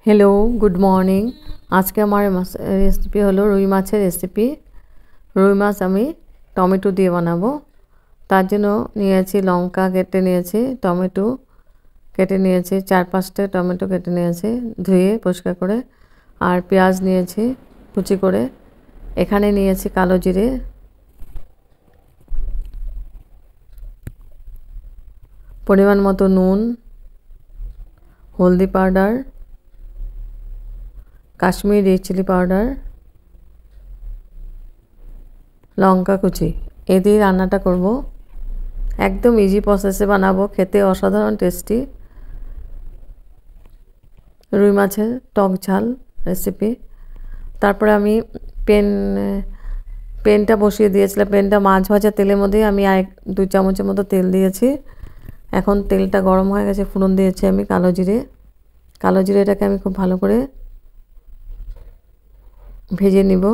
Hello good morning. आज के हमारे रेसिपी हलो रुई माछेर रेसिपि। रुई माछ आमी टमेटो दिए बानाबो। तार जोन्नो निয়েছি लंका केटे निয়েছি, टमेटो केटे निয়েছি, 4-5টা टमेटो केटे निয়েছি धुए परिष्कार करे, और पेঁয়াজ निয়েছি कुचि करे। एखाने निয়েছি कालो जिरे, परिमाण मतो नुन, हल्दी पाउडार, काश्मीरी चिली पाउडार, लंका कुचि ए दिए रान्नाटा करब। एकदम इजी प्रसेसे बानाबो, खेते असाधारण टेस्टी रुई माछेर टक झाल रेसिपि। तारपरे आमी पेनटा बसिए दिएछिलाम। पेनटा माछ भाजा तेलेर मধ্যে আমি 2 চামচের মতো তেল দিয়েছি। এখন তেলটা গরম হয়ে গেছে, ফোড়ন দিয়েছি আমি কালো জিরেটাকে আমি খুব ভালো করে ভেজে নিব।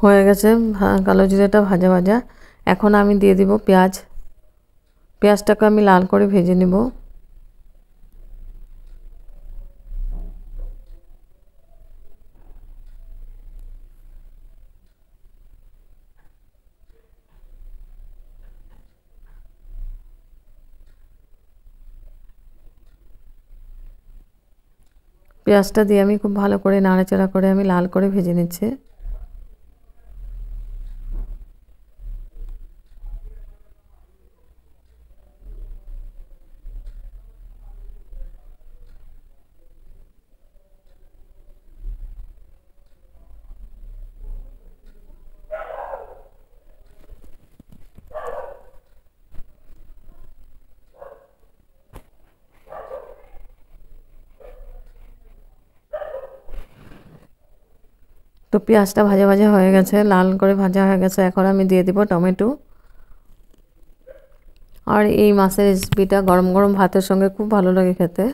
হয়ে গেছে কালো জিরাটা ভাজা ভাজা। এখন আমি দিয়ে দিব পেঁয়াজ। পেঁয়াজটাকে আমি লাল করে ভেজে নিব। পেঁয়াজটা দিয়ে আমি খুব ভালো করে নাড়াচাড়া করে আমি লাল করে ভেজে নিচ্ছি। তো পেঁয়াজটা ভাজা ভাজা হয়ে গেছে, লাল করে ভাজা হয়ে গেছে। এখন আমি দিয়ে দিব টমেটো। আর এই মাছের রেসিপিটা গরম গরম ভাতের সঙ্গে খুব ভালো লাগে খেতে,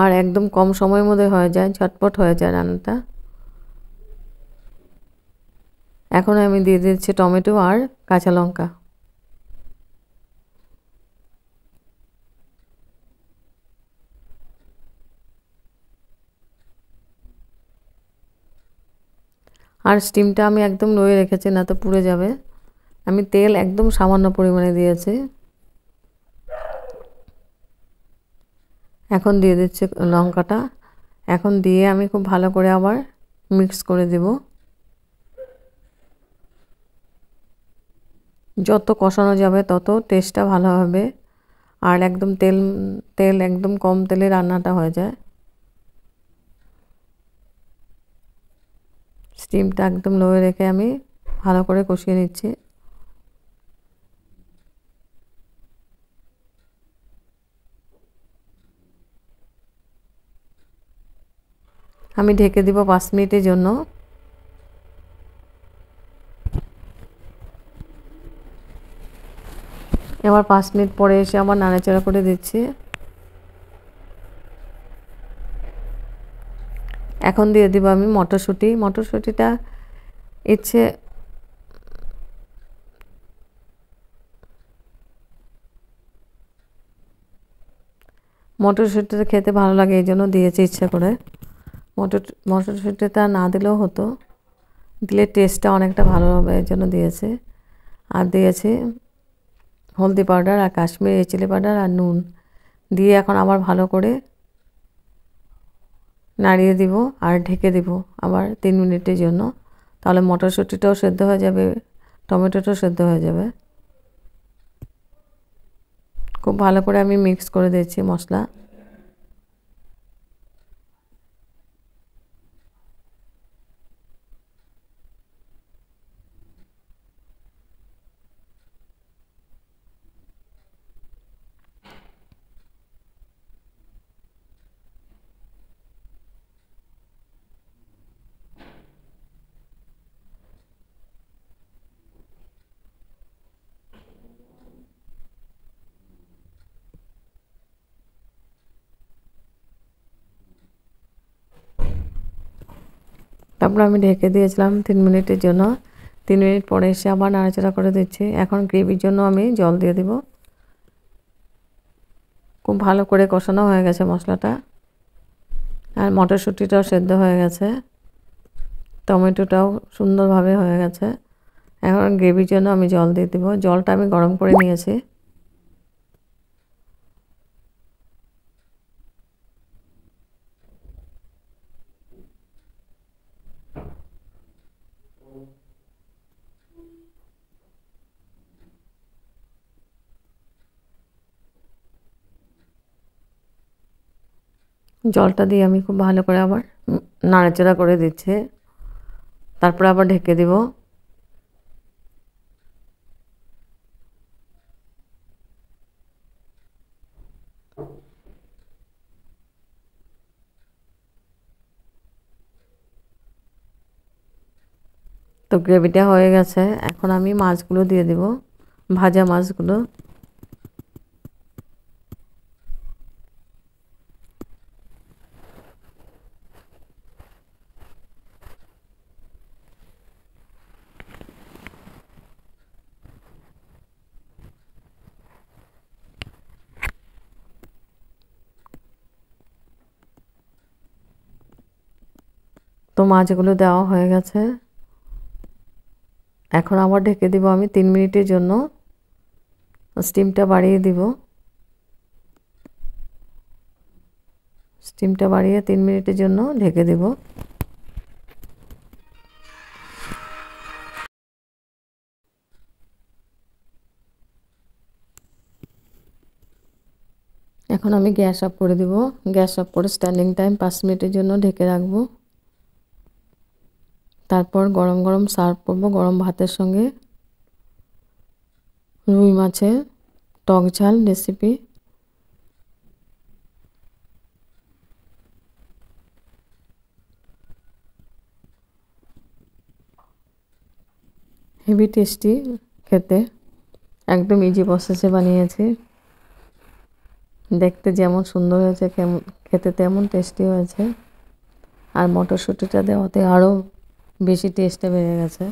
আর একদম কম সময়ের মধ্যে হয়ে যায়, ঝটপট হয়ে যায় রান্নাটা। এখন আমি দিয়ে দিচ্ছি টমেটো আর কাঁচা লঙ্কা। আর স্টিমটা আমি একদম লোয়ে রেখেছি, না তো পুড়ে যাবে। আমি তেল একদম সামান্য পরিমাণে দিয়েছি। এখন দিয়ে দিচ্ছি লঙ্কাটা। এখন দিয়ে আমি খুব ভালো করে আবার মিক্স করে দেব। যত কষানো যাবে তত টেস্টটা ভালো হবে, আর একদম তেল একদম কম তেলে রান্নাটা হয়ে যায়। স্টিমটা একদম লোয়ে রেখে আমি ভালো করে কষিয়ে নিচ্ছি। আমি ঢেকে দিব 5 মিনিটের জন্য। এবার 5 মিনিট পরে এসে আবার নাড়াচাড়া করে দিচ্ছি। এখন দিয়ে দিব আমি মটরশুঁটি। মটরশুঁটিটা ইচ্ছে মটরশুঁটিটা খেতে ভালো লাগে, এই জন্য দিয়েছি ইচ্ছা করে। মটরশুঁটিটা না দিলেও হতো, দিলে টেস্টটা অনেকটা ভালো হবে, এই জন্য দিয়েছি। আর দিয়েছি হলদি পাউডার আর কাশ্মীরি চিলি পাউডার আর নুন দিয়ে এখন আবার ভালো করে নাড়িয়ে দিব আর ঢেকে দিব আবার 3 মিনিটের জন্য। তাহলে মটরশুঁটিটাও সেদ্ধ হয়ে যাবে, টমেটোটাও সেদ্ধ হয়ে যাবে। খুব ভালো করে আমি মিক্স করে দিচ্ছি মশলা। তারপর আমি ঢেকে দিয়েছিলাম 3 মিনিটের জন্য। 3 মিনিট পরে এসে আবার নাড়াচাড়া করে দিচ্ছি। এখন গ্রেভির জন্য আমি জল দিয়ে দেব। খুব ভালো করে কষানো হয়ে গেছে মশলাটা, আর মটরশুঁটিটাও সেদ্ধ হয়ে গেছে, টমেটোটাও সুন্দরভাবে হয়ে গেছে। এখন গ্রেভির জন্য আমি জল দিয়ে দেব। জলটা আমি গরম করে নিয়েছি। জলটা দিয়ে আমি খুব ভালো করে আবার নাড়াচাড়া করে দিচ্ছি। তারপর আবার ঢেকে দিব। তো গ্রেভিটা হয়ে গেছে। এখন আমি মাছগুলো দিয়ে দেব, ভাজা মাছগুলো। তো মাছগুলো দেওয়া হয়ে গেছে। এখন আবার ঢেকে দিব আমি 3 মিনিটের জন্য। স্টিমটা বাড়িয়ে দিব। স্টিমটা বাড়িয়ে 3 মিনিটের জন্য ঢেকে দেব। এখন আমি গ্যাস অফ করে দিব। গ্যাস অফ করে স্ট্যান্ডিং টাইম 5 মিনিটের জন্য ঢেকে রাখবো। তারপর গরম গরম সার্ভ করব গরম ভাতের সঙ্গে। রুই মাছের টক ঝাল রেসিপি। হেভি টেস্টি খেতে, একদম ইজি প্রসেসে বানিয়েছি। দেখতে যেমন সুন্দর হয়েছে, খেতে তেমন টেস্টি হয়েছে। আর মটরশুঁটিটা দেওয়াতে আরও বেশি টেস্টটা বেড়ে গেছে।